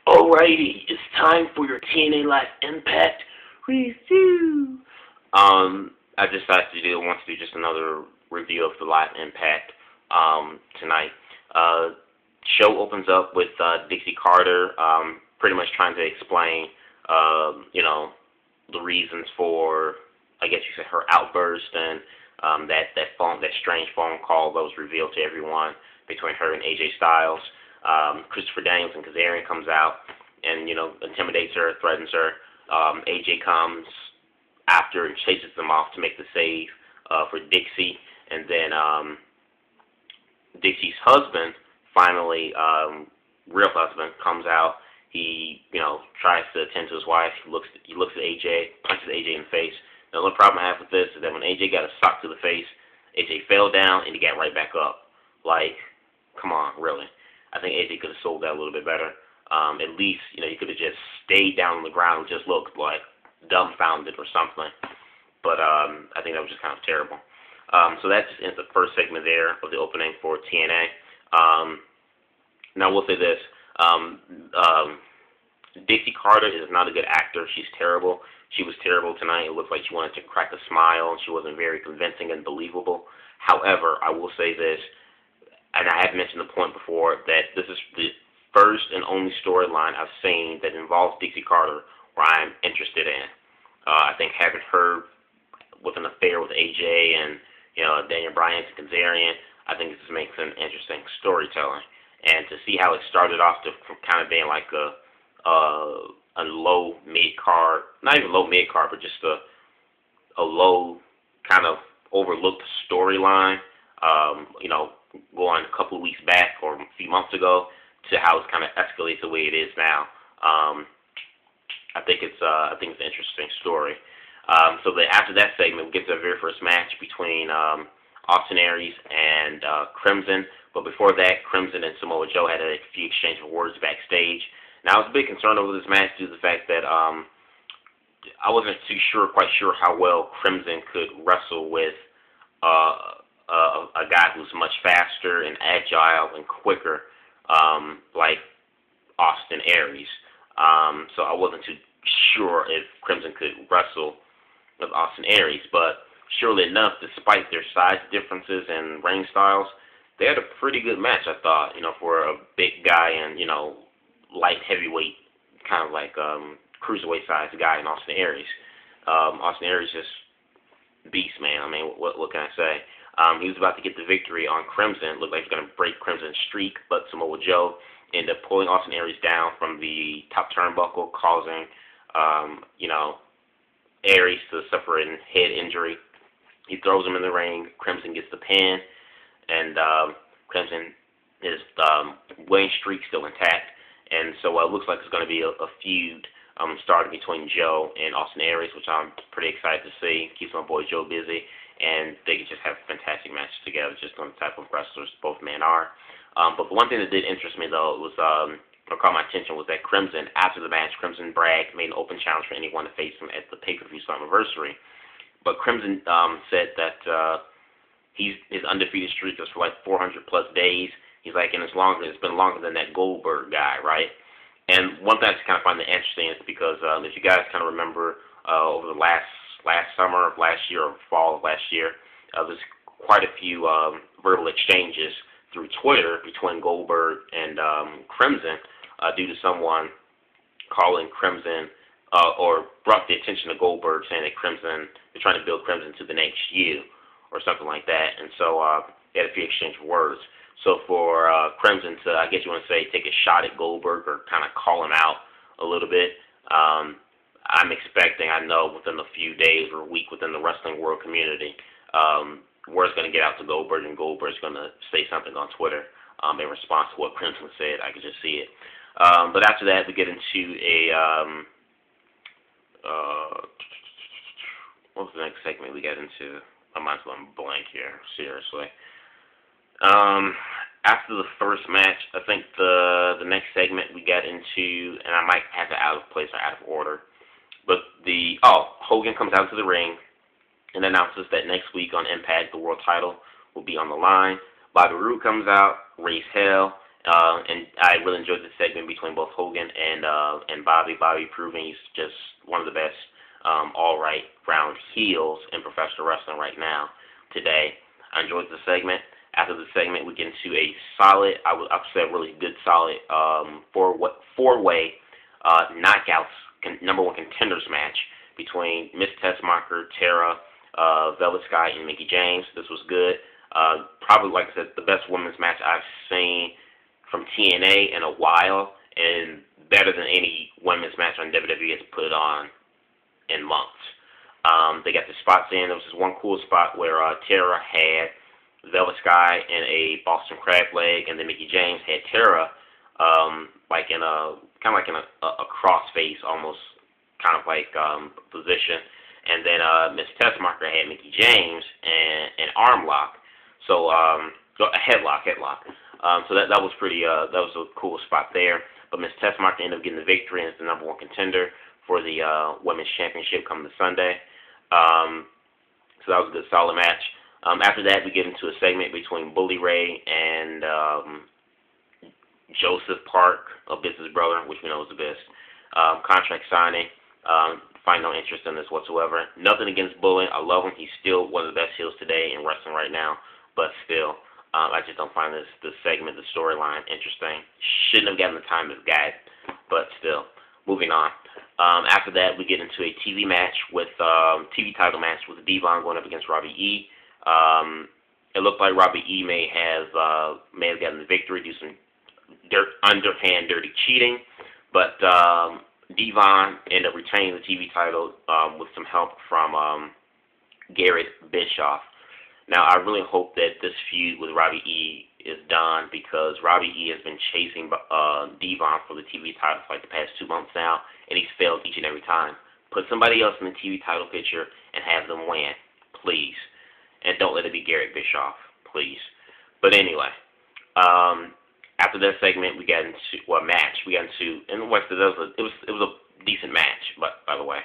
Alrighty, it's time for your TNA Impact review. I decided want to do just another review of the Live Impact tonight. Show opens up with Dixie Carter pretty much trying to explain, the reasons for, I guess you said, her outburst and that strange phone call that was revealed to everyone between her and AJ Styles. Christopher Daniels and Kazarian comes out and, intimidates her, threatens her. AJ comes after and chases them off to make the save for Dixie. And then Dixie's husband, finally, real husband, comes out. He, tries to attend to his wife. He looks at AJ, punches AJ in the face. Now, the problem I have with this is that when AJ got a sock to the face, AJ fell down and he got right back up. Like, come on, really. I think AJ could have sold that a little bit better. At least, he could have just stayed down on the ground and just looked like dumbfounded or something. But I think that was just kind of terrible. So that's just the first segment there of the opening for TNA. Now, we'll say this. Dixie Carter is not a good actor. She's terrible. She was terrible tonight. It looked like she wanted to crack a smile, and she wasn't very convincing and believable. However, I will say this, and I have mentioned the point before, that this is the first and only storyline I've seen that involves Dixie Carter where I'm interested in. I think having her with an affair with AJ and, Daniel Bryan and Kazarian, I think this makes an interesting storytelling. And to see how it started off from kind of being like a low mid-card, not even low mid-card, but just a low kind of overlooked storyline, going a couple of weeks back or a few months ago to how it's kind of escalates the way it is now. I think it's an interesting story. So after that segment, we get to the very first match between Austin Aries and Crimson. But before that, Crimson and Samoa Joe had a few exchange of words backstage. Now, I was a bit concerned over this match due to the fact that I wasn't quite sure how well Crimson could wrestle with a guy who's much faster and agile and quicker, like Austin Aries. So I wasn't too sure if Crimson could wrestle with Austin Aries. But surely enough, despite their size differences and ring styles, they had a pretty good match, I thought, for a big guy and, light heavyweight, kind of like cruiserweight sized guy in Austin Aries. Austin Aries just beast, man. I mean, what can I say? He was about to get the victory on Crimson. Looked like he was going to break Crimson's streak, but Samoa Joe ended up pulling Austin Aries down from the top turnbuckle, causing, Aries to suffer a head injury. He throws him in the ring. Crimson gets the pin, and Crimson, his winning streak still intact. And so it looks like it's going to be a feud starting between Joe and Austin Aries, which I'm pretty excited to see. Keeps my boy Joe busy, and they can just have fantastic matches together, just on the type of wrestlers both men are. But the one thing that did interest me, though, was or caught my attention, was that Crimson, after the match, Crimson bragged, made an open challenge for anyone to face him at the pay-per-view anniversary. But Crimson said that his undefeated streak was for like 400 plus days. He's like, and it's been longer than that Goldberg guy, right? And one thing I just kind of find that interesting is because if you guys kind of remember over the last summer of last year or fall of last year, there's quite a few verbal exchanges through Twitter between Goldberg and Crimson due to someone calling Crimson or brought the attention to Goldberg saying that they're trying to build Crimson to the next you or something like that. And so they had a few exchange of words. So for Crimson to, I guess you want to say, take a shot at Goldberg or kind of call him out a little bit, I'm expecting, I know, within a few days or a week within the wrestling world community, word's going to get out to Goldberg, and Goldberg's going to say something on Twitter in response to what Crimson said. I could just see it. But after that, we get into what was the next segment we got into? My mind's going blank here, seriously. After the first match, I think the next segment we got into, and I might have it out of place or out of order, but Hogan comes out to the ring and announces that next week on Impact, the world title will be on the line. Bobby Roode comes out, raised hell, And I really enjoyed the segment between both Hogan and Bobby. Bobby proving he's just one of the best all right round heels in professional wrestling right now today. I enjoyed the segment. After the segment, we get into a solid, I would say a really good solid four-way knockouts number one contenders match between Miss Tessmacher, Tara, Velvet Sky, and Mickie James. This was good. Probably, like I said, the best women's match I've seen from TNA in a while, and better than any women's match on WWE has put on in months. They got the spots in. There was this one cool spot where Tara had Velvet Sky in a Boston Crab leg, and then Mickie James had Tara like in a kind of like in a cross face almost kind of like position, and then Miss Tessmacher had Mickie James and an arm lock, so a headlock. So that was pretty that was a cool spot there. But Miss Tessmacher ended up getting the victory and is the number one contender for the women's championship coming this Sunday. So that was a good solid match. After that, we get into a segment between Bully Ray and Joseph Park, a business brother, which we know is the best. Contract signing. Find no interest in this whatsoever. Nothing against Bully. I love him. He's still one of the best heels today in wrestling right now. But still, I just don't find this segment, the storyline, interesting. Shouldn't have gotten the time this guy. But still, moving on. After that, we get into a TV match with TV title match with Devon going up against Robbie E. It looked like Robbie E may have gotten the victory due to some underhand dirty cheating, but Devon ended up retaining the TV title with some help from Garrett Bischoff. Now, I really hope that this feud with Robbie E is done because Robbie E has been chasing Devon for the TV title for like the past 2 months now, and he's failed each and every time. Put somebody else in the TV title picture and have them win, please. And don't let it be Garrett Bischoff, please. But anyway, after that segment, we got into a match. We got into, and it was a decent match, but by the way.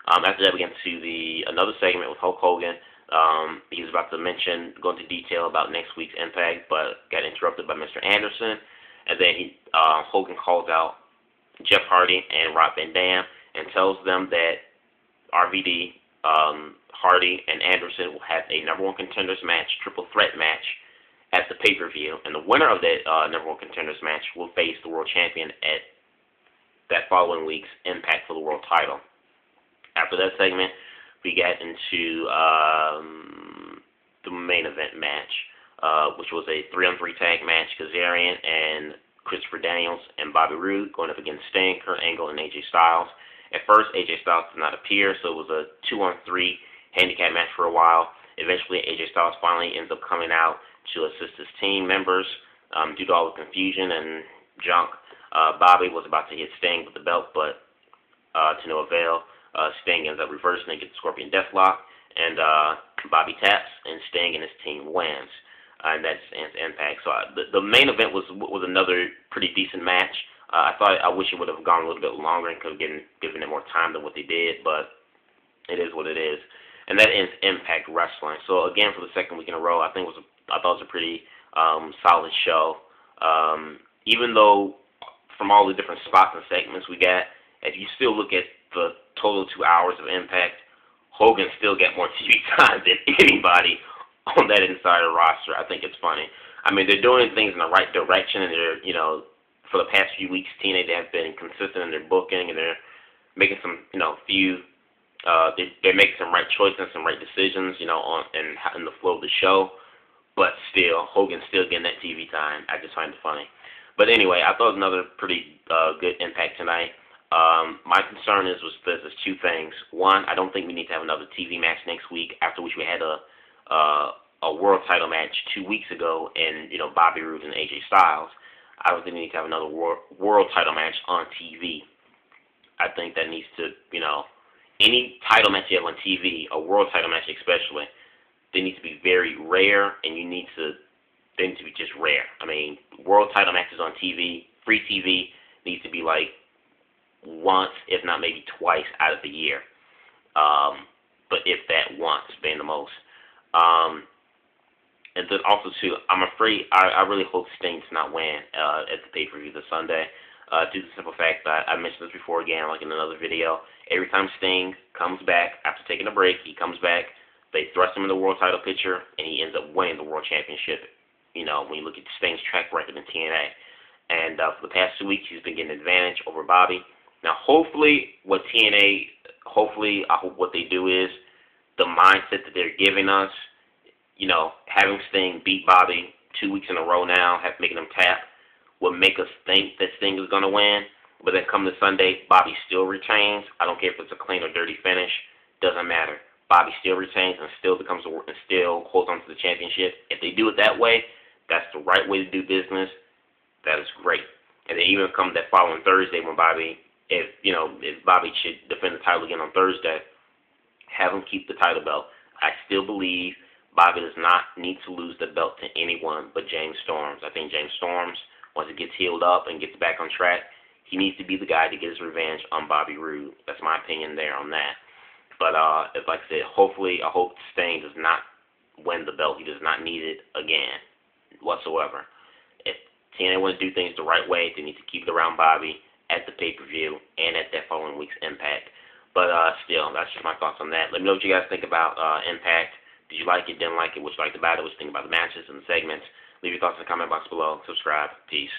After that, we got into another segment with Hulk Hogan. He was about to go into detail about next week's Impact, but got interrupted by Mr. Anderson. And then Hogan calls out Jeff Hardy and Rob Van Dam and tells them that RVD, Hardy, and Anderson will have a number one contenders match, triple threat match, at the pay-per-view, and the winner of that number one contenders match will face the world champion at that following week's Impact for the world title. After that segment, we got into the main event match, which was a 3-on-3 tag match. Kazarian and Christopher Daniels and Bobby Roode going up against Sting, Kurt Angle, and AJ Styles. At first, AJ Styles did not appear, so it was a 2-on-3 handicap match for a while. Eventually, AJ Styles finally ends up coming out to assist his team members due to all the confusion and junk. Bobby was about to hit Sting with the belt, but to no avail. Sting ends up reversing and gets the Scorpion Deathlock, and Bobby taps, and Sting and his team wins. And that's Impact. So the main event was another pretty decent match. I wish it would have gone a little bit longer and could have given it more time than what they did, but it is what it is. And that ends Impact Wrestling. So again, for the second week in a row, I thought it was a pretty solid show. Even though from all the different spots and segments we got, if you still look at the total 2 hours of Impact, Hogan still got more TV time than anybody on that Insider roster. I think it's funny. I mean, they're doing things in the right direction, and they're, for the past few weeks, TNA, they have been consistent in their booking, and they're making some, they're making some right choices and some right decisions, in the flow of the show. But still, Hogan's still getting that TV time. I just find it funny. But anyway, I thought it was another pretty good Impact tonight. My concern was there's two things. One, I don't think we need to have another TV match next week, after which we had a world title match 2 weeks ago, and Bobby Roode and AJ Styles. I don't think we need to have another world title match on TV. I think that needs to, any title match you have on TV, a world title match especially, they need to be very rare, and they need to be just rare. I mean, world title matches on TV, free TV, needs to be like once, if not maybe twice out of the year. But if that once being the most. And then also too, I'm afraid I really hope Sting does not win at the pay-per-view this Sunday. Due to the simple fact that I mentioned this before again, like in another video. Every time Sting comes back after taking a break, he comes back. They thrust him in the world title picture, and he ends up winning the world championship. You know, when you look at Sting's track record in TNA, and for the past 2 weeks, he's been getting an advantage over Bobby. Now, hopefully, what TNA, I hope what they do is the mindset that they're giving us. You know, having Sting beat Bobby 2 weeks in a row now, making him tap, will make us think that Sting is going to win. But then come to Sunday, Bobby still retains. I don't care if it's a clean or dirty finish. Doesn't matter. Bobby still retains and still holds on to the championship. If they do it that way, that's the right way to do business. That is great. And then even come that following Thursday when if Bobby should defend the title again on Thursday, have him keep the title belt. I still believe Bobby does not need to lose the belt to anyone but James Storms. I think James Storms, once he gets healed up and gets back on track, he needs to be the guy to get his revenge on Bobby Roode. That's my opinion there on that. But like I said, hopefully, I hope Sting does not win the belt. He does not need it again whatsoever. If TNA wants to do things the right way, they need to keep it around Bobby at the pay-per-view and at that following week's Impact. But still, that's just my thoughts on that. Let me know what you guys think about Impact. Did you like it? Didn't like it? What you liked about it? What you think about the matches and the segments? Leave your thoughts in the comment box below. Subscribe. Peace.